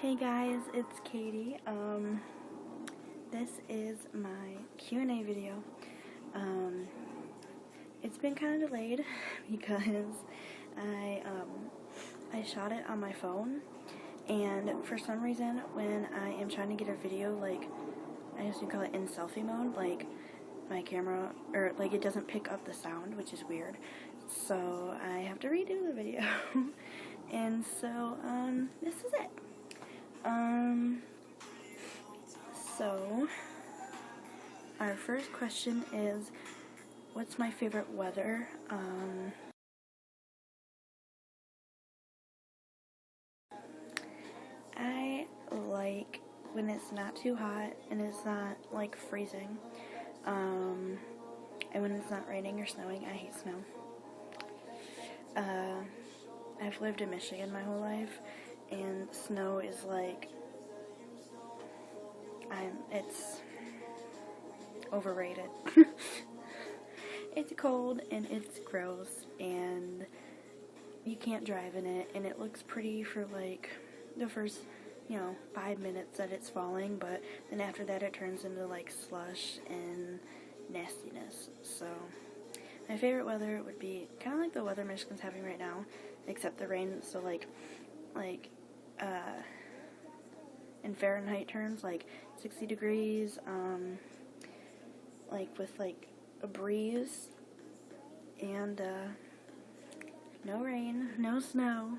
Hey guys, it's Katie. This is my Q&A video. It's been kind of delayed because I shot it on my phone, and for some reason when I am trying to get a video, like, I guess you call it in selfie mode, like, my camera, or like, it doesn't pick up the sound, which is weird, so I have to redo the video. And so, this is it. So, our first question is, what's my favorite weather? I like when it's not too hot and it's not, like, freezing. And when it's not raining or snowing. I hate snow. I've lived in Michigan my whole life, and snow is like, it's overrated. It's cold and it's gross and you can't drive in it, and it looks pretty for like the first, 5 minutes that it's falling, but then after that it turns into like slush and nastiness. So my favorite weather would be kind of like the weather Michigan's having right now, except the rain. So like in Fahrenheit terms, like 60 degrees, like with like a breeze, and no rain, no snow,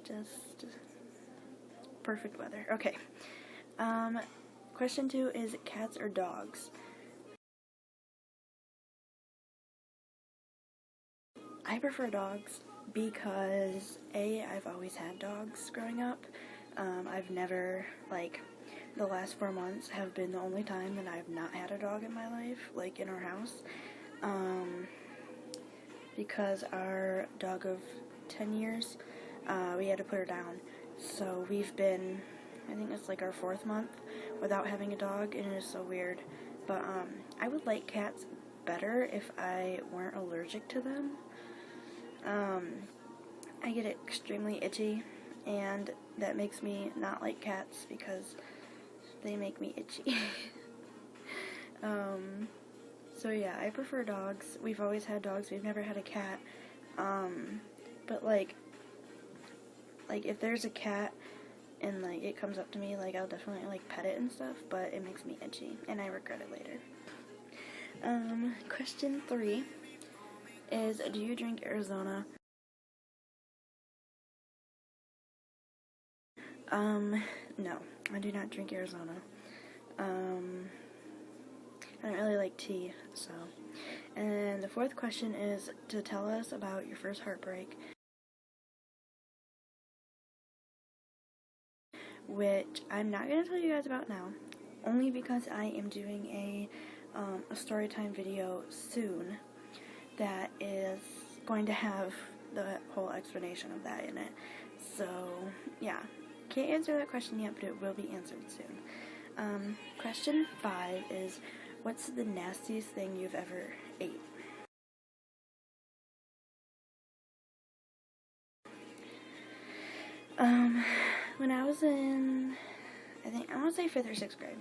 just perfect weather. Okay. Question 2 is cats or dogs? I prefer dogs because I've always had dogs growing up. I've never, like, the last 4 months have been the only time that I've not had a dog in my life, like, in our house, because our dog of 10 years, we had to put her down, so we've been, I think it's like our 4th month without having a dog, and it is so weird, but, I would like cats better if I weren't allergic to them. I get extremely itchy, and that makes me not like cats because they make me itchy. So yeah, I prefer dogs. We've always had dogs. We've never had a cat. But like if there's a cat and like it comes up to me, like I'll definitely like pet it and stuff, but it makes me itchy and I regret it later. Question 3 is, do you drink Arizona? No, I do not drink Arizona. I don't really like tea, so. And the 4th question is to tell us about your first heartbreak, which I'm not going to tell you guys about now, only because I am doing a story time video soon that is going to have the whole explanation of that in it. So, yeah. Can't answer that question yet, but it will be answered soon. Question 5 is, what's the nastiest thing you've ever ate? When I was in, I want to say 5th or 6th grade,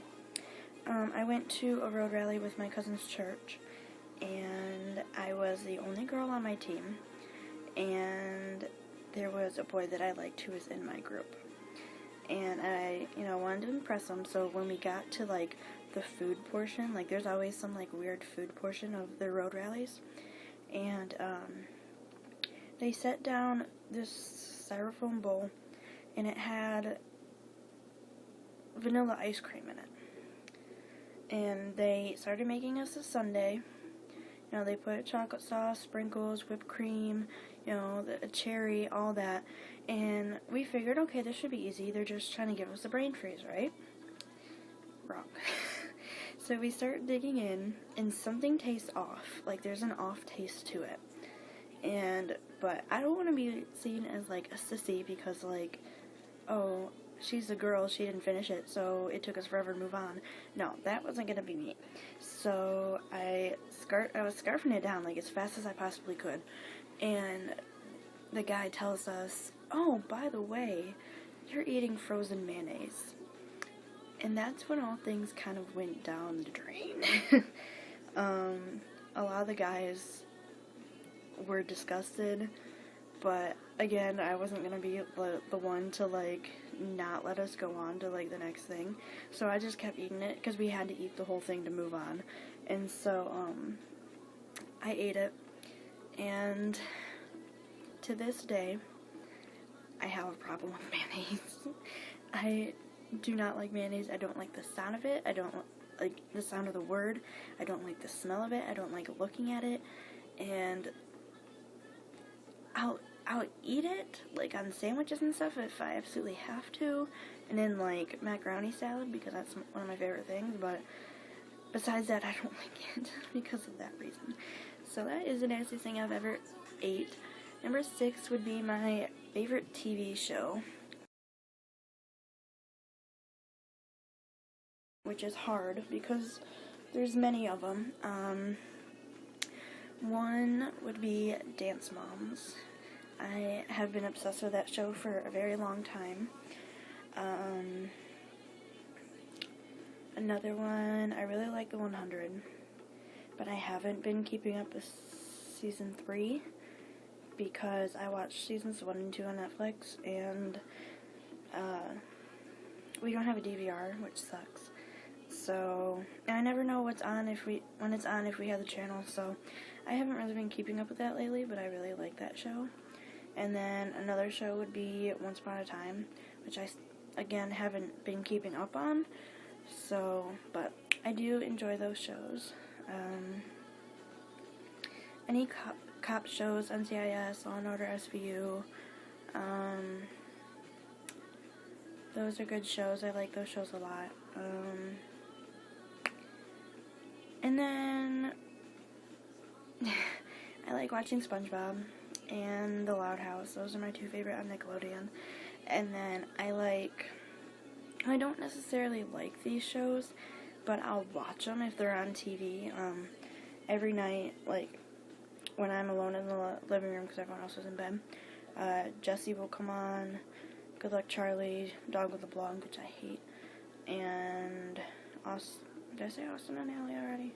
I went to a road rally with my cousin's church, and I was the only girl on my team, and there was a boy that I liked who was in my group. And I, wanted to impress him, so when we got to, like, the food portion, like, there's always some, like, weird food portion of the road rallies, and, they set down this styrofoam bowl, and it had vanilla ice cream in it. And they started making us a sundae. They put chocolate sauce, sprinkles, whipped cream, a cherry, all that. And we figured, okay, this should be easy. They're just trying to give us a brain freeze, right? Wrong. So we start digging in, and something tastes off. Like, there's an off taste to it. But I don't want to be seen as, like, a sissy because, like, oh, she's a girl, she didn't finish it, so it took us forever to move on. No, that wasn't going to be me. So I was scarfing it down, like, as fast as I possibly could. And the guy tells us, oh, by the way, you're eating frozen mayonnaise. And that's when all things kind of went down the drain. A lot of the guys were disgusted, but again, I wasn't gonna be the one to like not let us go on to like the next thing, so I just kept eating it because we had to eat the whole thing to move on. And so I ate it, and to this day I have a problem with mayonnaise. I do not like mayonnaise. I don't like the sound of it. I don't like the sound of the word. I don't like the smell of it. I don't like looking at it. And I'll eat it like on sandwiches and stuff if I absolutely have to, and in like macaroni salad because that's one of my favorite things. But besides that, I don't like it because of that reason. So that is the nastiest thing I've ever ate. Number 6 would be my favorite TV show, which is hard because there's many of them. One would be Dance Moms. I have been obsessed with that show for a very long time. Another one, I really like The 100, but I haven't been keeping up with season 3 because I watched seasons 1 and 2 on Netflix, and we don't have a DVR, which sucks. So, and I never know when it's on if we have the channel, so I haven't really been keeping up with that lately, but I really like that show. And then another show would be Once Upon a Time, which I, again, haven't been keeping up on, so, but I do enjoy those shows. Any cop shows, NCIS, Law & Order, SVU, those are good shows. I like those shows a lot. And then I like watching SpongeBob and The Loud House. Those are my 2 favorite on Nickelodeon. And then I don't necessarily like these shows, but I'll watch them if they're on TV. Every night, like when I'm alone in the living room because everyone else is in bed, Jessie will come on, Good Luck Charlie, Dog with a Blog, which I hate, and did I say Austin and Ally already?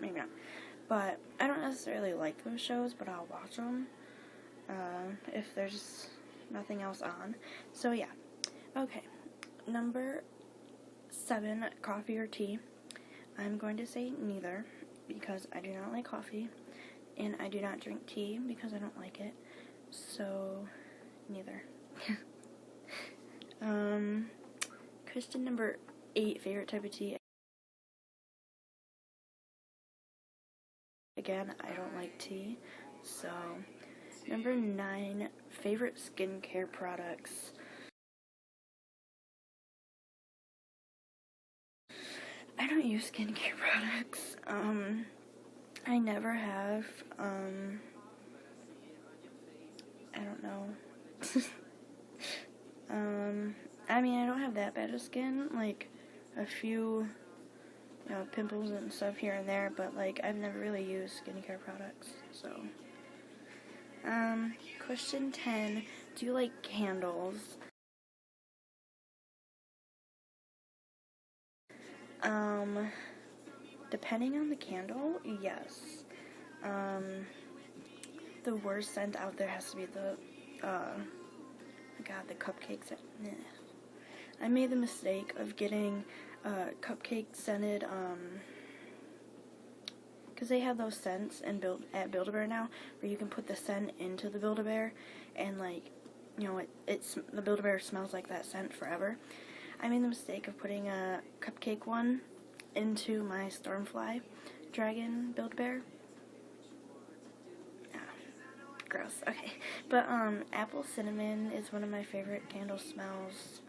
Maybe not. But I don't necessarily like those shows, but I'll watch them if there's nothing else on. So yeah. Okay. Number 7, coffee or tea. I'm going to say neither because I do not like coffee, and I do not drink tea because I don't like it. So neither. Question number 8, favorite type of tea. Again, I don't like tea. So, number 9, favorite skincare products. I don't use skincare products. I never have. I don't know. I mean, I don't have that bad of skin, like a few, pimples and stuff here and there, but like I've never really used skincare products. So, question 10, do you like candles? Depending on the candle, yes. The worst scent out there has to be the cupcakes. I made the mistake of getting cupcake scented, because they have those scents at Build-A-Bear now, where you can put the scent into the Build-A-Bear, and like, the Build-A-Bear smells like that scent forever. I made the mistake of putting a cupcake one into my Stormfly Dragon Build-A-Bear. Gross. Okay. But apple cinnamon is one of my favorite candle smells.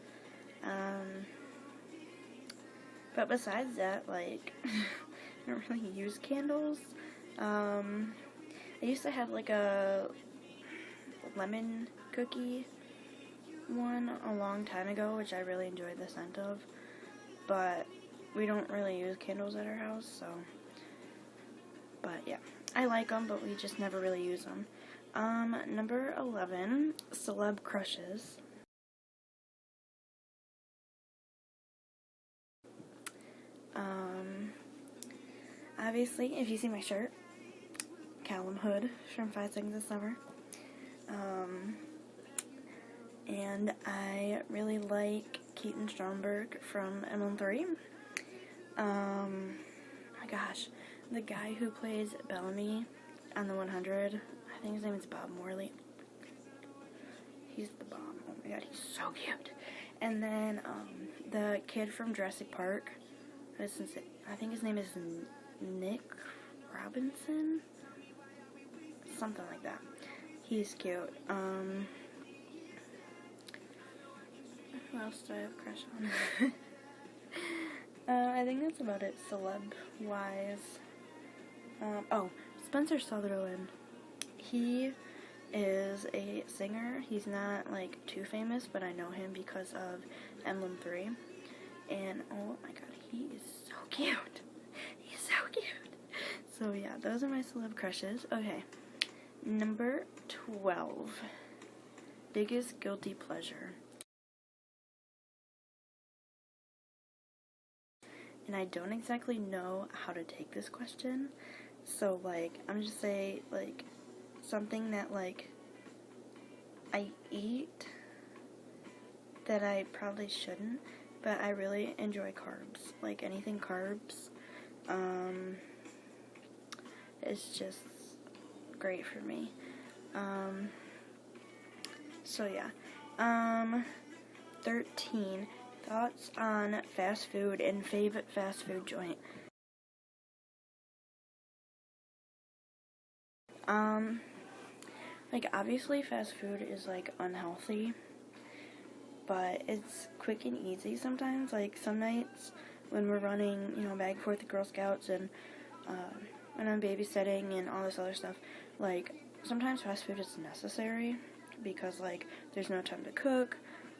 But besides that, like, I don't really use candles. I used to have like a lemon cookie one a long time ago, which I really enjoyed the scent of. But we don't really use candles at our house, so. But yeah, I like them, but we just never really use them. Number 11, celeb crushes. Obviously, if you see my shirt, Callum Hood from 5 Seconds of Summer. And I really like Keaton Stromberg from ML3. My gosh, the guy who plays Bellamy on the 100, I think his name is Bob Morley. He's the bomb. Oh my god, he's so cute. And then the kid from Jurassic Park, I think his name is Nick Robinson, something like that. He's cute. Who else do I have a crush on? I think that's about it, celeb-wise. Oh, Spencer Sutherland. He is a singer. He's not, like, too famous, but I know him because of Emblem 3. And, oh my god, he is so cute. He's so cute. So, yeah, those are my celeb crushes. Okay, number 12. Biggest guilty pleasure. And I don't exactly know how to take this question, so, like, I'm just say, like, something that, like, I eat that I probably shouldn't, but I really enjoy carbs. Like, anything carbs, it's just great for me. So, yeah. 13. Thoughts on fast food and favorite fast food joint. Like, obviously fast food is, like, unhealthy, but it's quick and easy sometimes. Like, some nights when we're running, you know, back and forth to Girl Scouts and, when I'm babysitting and all this other stuff, like, sometimes fast food is necessary because, like, there's no time to cook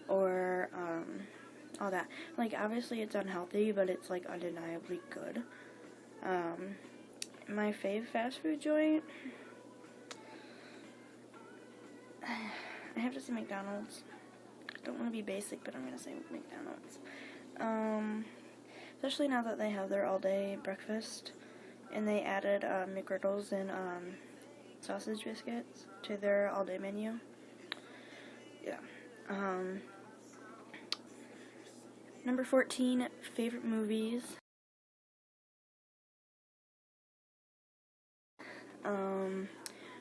or, all that. Like, obviously it's unhealthy, but it's, like, undeniably good. My fave fast food joint, I have to say McDonald's. I don't want to be basic, but I'm going to say McDonald's. Especially now that they have their all-day breakfast, and they added McGriddles and sausage biscuits to their all-day menu. Yeah. Number 14, favorite movies.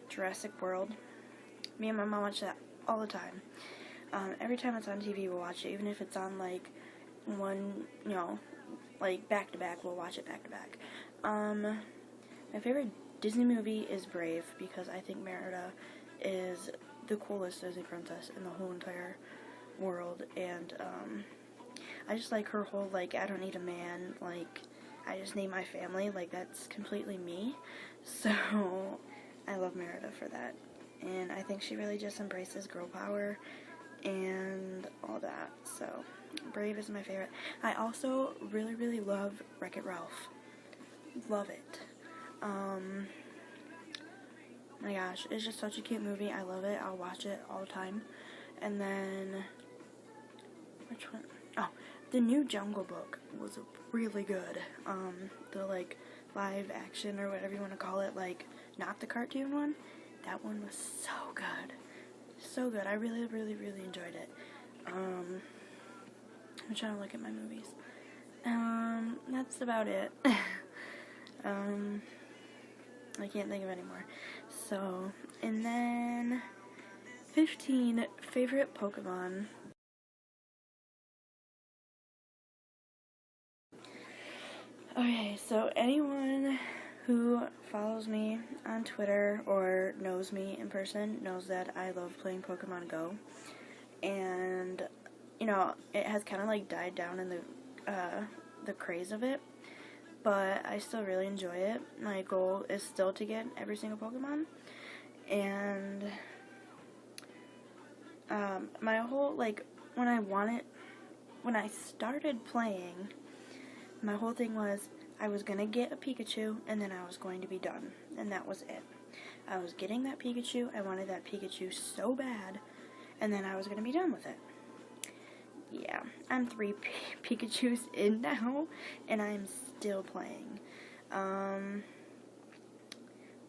Jurassic World. Me and my mom watch that all the time. Every time it's on TV, we'll watch it, even if it's on, like, one, you know, like, back-to-back, we'll watch it back-to-back. My favorite Disney movie is Brave, because I think Merida is the coolest Disney princess in the whole entire world, and, I just like her whole, like, I don't need a man, like, I just need my family, like, that's completely me, so I love Merida for that, and I think she really just embraces girl power and all that, so Brave is my favorite. I also really, really love Wreck-It Ralph. Love it. My gosh, it's just such a cute movie. I love it. I'll watch it all the time. And then, which one? Oh, the new Jungle Book was really good. The, like, live action or whatever you want to call it, like, not the cartoon one. That one was so good. So good. I really, really, really enjoyed it. I'm trying to look at my movies. That's about it. I can't think of any more. So, and then 15, favorite Pokemon. Okay, so anyone who follows me on Twitter or knows me in person knows that I love playing Pokemon Go. And, you know, it has kind of, like, died down in the craze of it, but I still really enjoy it. My goal is still to get every single Pokemon, and my whole, like, when I started playing, my whole thing was I was gonna get a Pikachu, and then I was going to be done, and that was it. I was getting that Pikachu. I wanted that Pikachu so bad. And then I was going to be done with it. Yeah, I'm 3 Pikachus in now, and I'm still playing.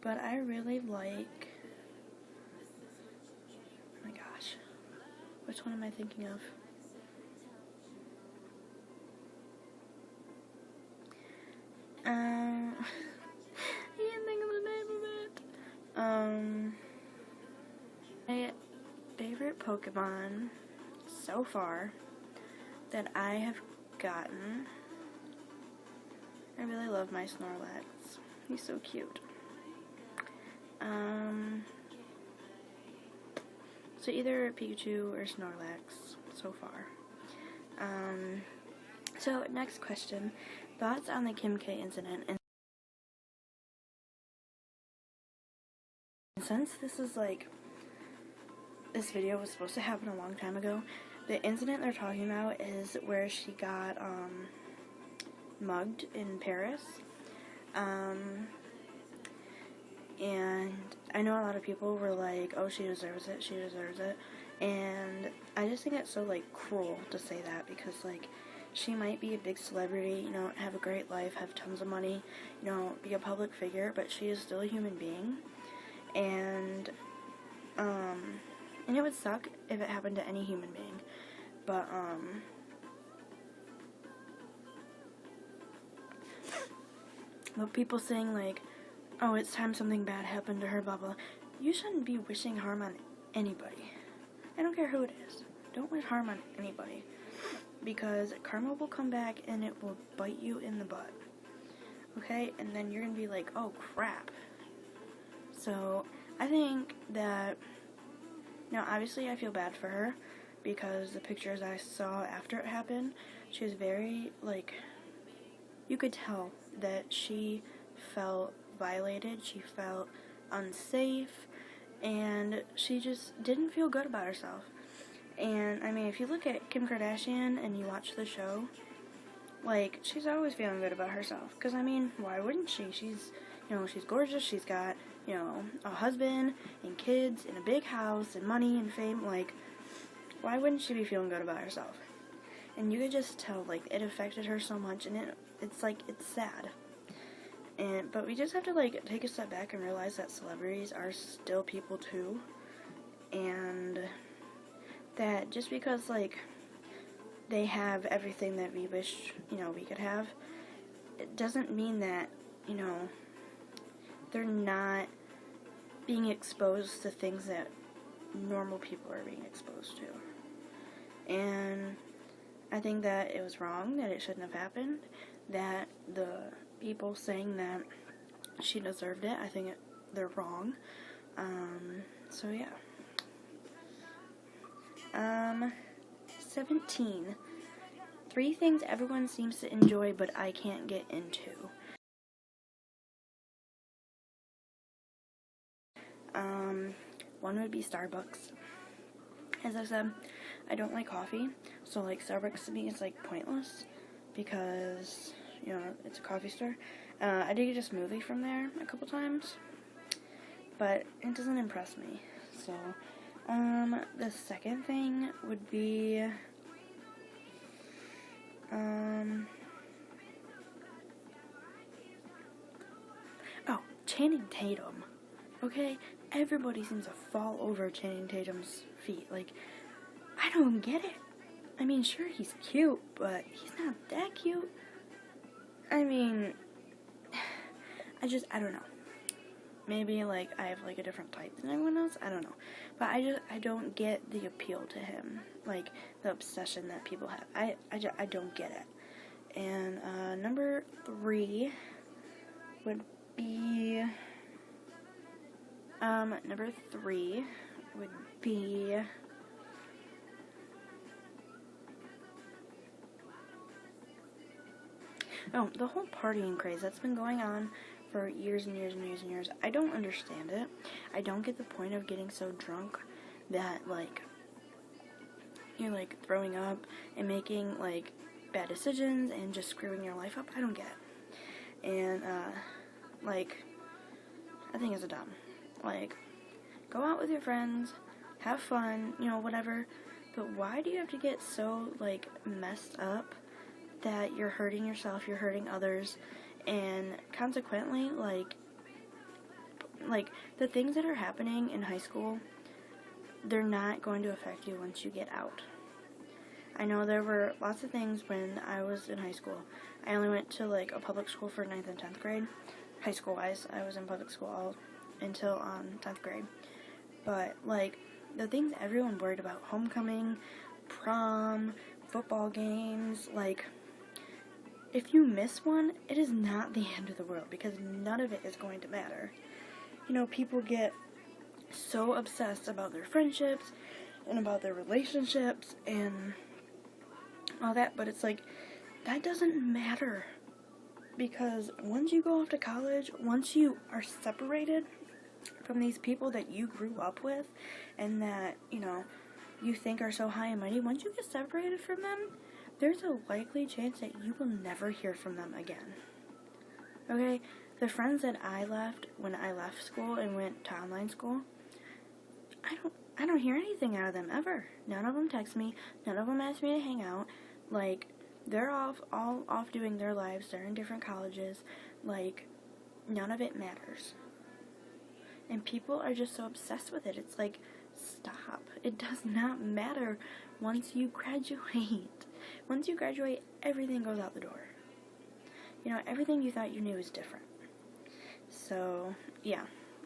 But I really like... Oh my gosh. Which one am I thinking of? I can't think of the name of it. My favorite Pokemon so far that I have gotten, I really love my Snorlax. He's so cute. So either Pikachu or Snorlax so far. So next question, thoughts on the Kim K incident. And since this is like, this video was supposed to happen a long time ago, the incident they're talking about is where she got mugged in Paris. And I know a lot of people were like, oh, she deserves it, and I just think it's so, like, cruel to say that, because, like, she might be a big celebrity, you know, have a great life, have tons of money, you know, be a public figure, but she is still a human being, and it would suck if it happened to any human being, but, people saying, like, oh, it's time something bad happened to her, blah, blah. You shouldn't be wishing harm on anybody. I don't care who it is. Don't wish harm on anybody. Because karma will come back and it will bite you in the butt. Okay? And then you're going to be like, oh, crap. So, I think that, now, obviously I feel bad for her. Because the pictures I saw after it happened, she was very, like, you could tell that she felt violated, she felt unsafe, and she just didn't feel good about herself. And, I mean, if you look at Kim Kardashian and you watch the show, like, she's always feeling good about herself. Because, I mean, why wouldn't she? She's, you know, she's gorgeous, she's got, you know, a husband and kids and a big house and money and fame. Like, why wouldn't she be feeling good about herself? And you could just tell, like, it affected her so much, and it's like, it's sad. But we just have to, like, take a step back and realize that celebrities are still people too, and that just because, like, they have everything that we wish, you know, we could have, it doesn't mean that, you know, they're not being exposed to things that normal people are being exposed to. And I think that it was wrong, that it shouldn't have happened, that the people saying that she deserved it, I think they're wrong. So yeah. 17. 3 things everyone seems to enjoy but I can't get into. One would be Starbucks. As I said, I don't like coffee, so like Starbucks to me is like pointless because, you know, it's a coffee store. I did get a smoothie from there a couple times, but it doesn't impress me. So, the second thing would be, oh, Channing Tatum. Okay? Everybody seems to fall over Channing Tatum's feet. Like, I don't get it. I mean, sure, he's cute, but he's not that cute. I mean, I don't know. Maybe, like, I have, like, a different type than everyone else. I don't know. But I don't get the appeal to him. Like, the obsession that people have. I don't get it. And, number 3 would be, oh, the whole partying craze that's been going on for years and years and years and years. I don't understand it. I don't get the point of getting so drunk that, like, you're, like, throwing up and making, like, bad decisions and just screwing your life up. I don't get it. And, like, I think it's dumb. Like, go out with your friends, have fun, you know, whatever. But why do you have to get so, like, messed up that you're hurting yourself, you're hurting others, and consequently, like, the things that are happening in high school, they're not going to affect you once you get out. I know there were lots of things when I was in high school. I only went to, like, a public school for 9th and 10th grade. High school-wise, I was in public school all until 10th grade. But, like, the things everyone worried about, homecoming, prom, football games, like, if you miss one, it is not the end of the world, because none of it is going to matter. You know, people get so obsessed about their friendships and about their relationships and all that, but it's like, that doesn't matter, because once you go off to college, once you are separated from these people that you grew up with and that, you know, you think are so high and mighty, once you get separated from them, there's a likely chance that you will never hear from them again. Okay? The friends that I left when I left school and went to online school, I don't hear anything out of them ever. None of them text me. None of them ask me to hang out. Like, they're all off doing their lives. They're in different colleges. Like, none of it matters. And people are just so obsessed with it. It's like, stop. It does not matter once you graduate. Once you graduate, everything goes out the door. You know, everything you thought you knew is different. So, yeah.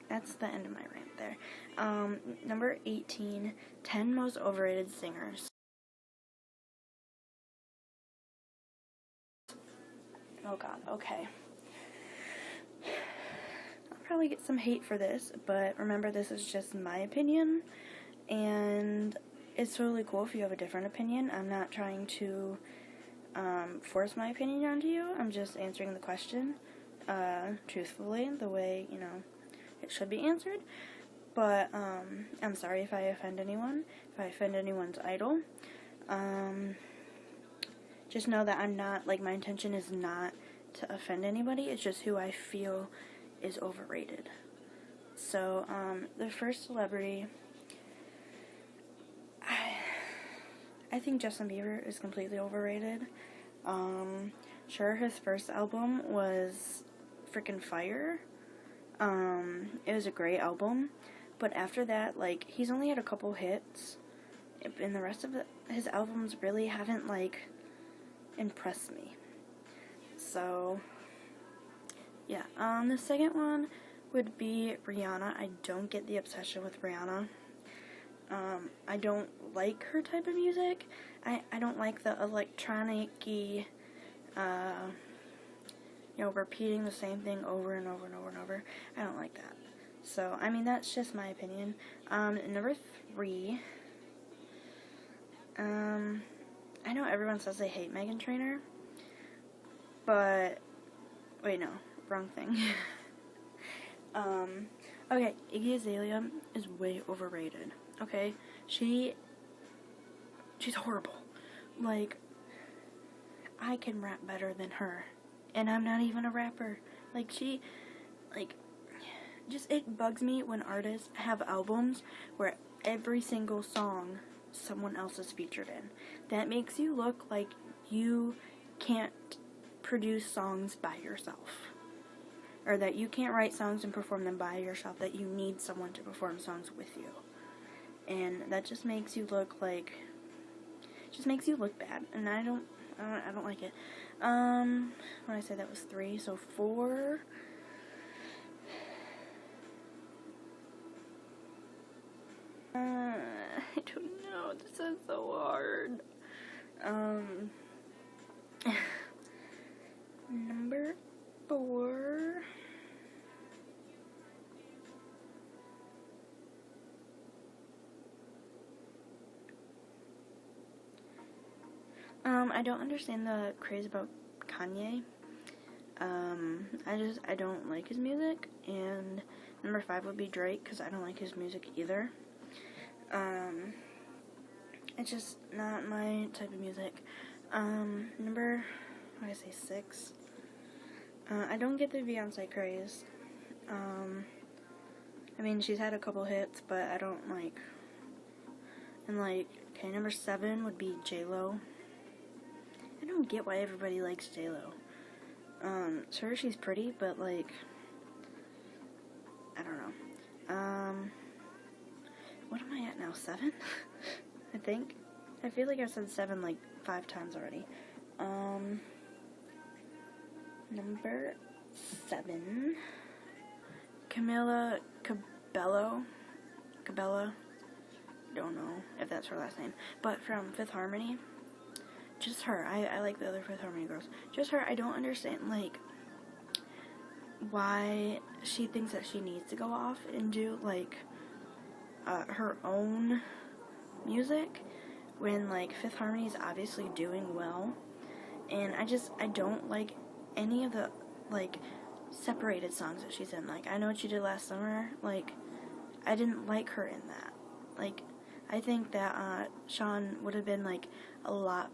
That's the end of my rant there. Number 18, 10 most overrated singers. Oh god, okay. I'll probably get some hate for this, but remember, this is just my opinion, and it's totally cool if you have a different opinion. I'm not trying to force my opinion onto you. I'm just answering the question truthfully, the way, you know, it should be answered. But I'm sorry if I offend anyone, if I offend anyone's idol. Just know that I'm not, like, my intention is not to offend anybody. It's just who I feel is overrated. So, the first celebrity, I think Justin Bieber is completely overrated. Sure, his first album was freaking fire. It was a great album. But after that, like, he's only had a couple hits. And the rest of his albums really haven't, like, impressed me. So, yeah. The second one would be Rihanna. I don't get the obsession with Rihanna. I don't like her type of music. I don't like the electronic-y, you know, repeating the same thing over and over and over and over. I don't like that. So, I mean, that's just my opinion. Number 3, I know everyone says they hate Meghan Trainor, but, wait, no, wrong thing. Okay, Iggy Azalea is way overrated, okay? She's horrible. Like, I can rap better than her, and I'm not even a rapper. Like, it bugs me when artists have albums where every single song someone else is featured in. That makes you look like you can't produce songs by yourself. Or that you can't write songs and perform them by yourself, that you need someone to perform songs with you. And that just makes you look like, bad. And I don't like it. When I say that was 3, so 4. I don't know, this is so hard. Number 4. I don't understand the craze about Kanye. I don't like his music. And number 5 would be Drake, because I don't like his music either. It's just not my type of music. Number, what did I say, 6? I don't get the Beyonce craze. I mean, she's had a couple hits, but I don't like. And like, okay, number 7 would be J-Lo. I don't get why everybody likes J-Lo. Sure, she's pretty, but like, I don't know. What am I at now? 7? I think. I feel like I said 7 like 5 times already. Number 7, Camila Cabello. Don't know if that's her last name, but from Fifth Harmony. Just her. I like the other Fifth Harmony girls. Just her. I don't understand like why she thinks that she needs to go off and do like her own music when like Fifth Harmony is obviously doing well. And I don't like any of the like separated songs that she's in. Like, I Know What You Did Last Summer, like, I didn't like her in that. Like, I think that Sean would have been like a lot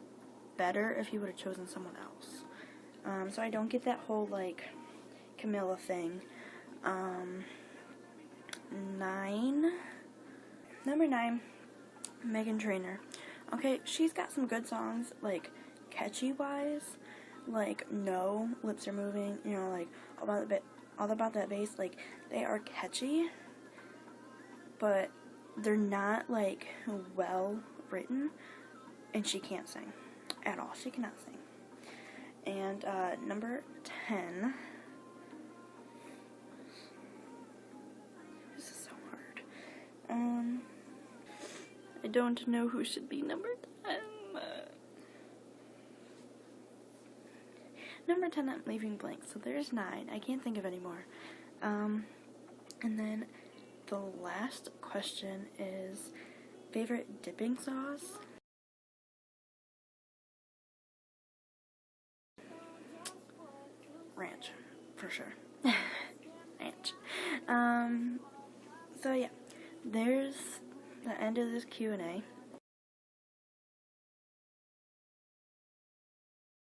better if he would have chosen someone else. So I don't get that whole like Camilla thing. 9. Number 9, Meghan Trainor. Okay, she's got some good songs, like catchy wise, like No, Lips Are Moving, you know, like All About That Bass, like they are catchy, but they're not like well written, and she can't sing at all. She cannot sing. And number 10. This is so hard. I don't know who should be number 10. Number 10, I'm leaving blank, so there's 9. I can't think of any more. And then the last question is favorite dipping sauce. Ranch, for sure. Ranch. So yeah, there's the end of this Q&A.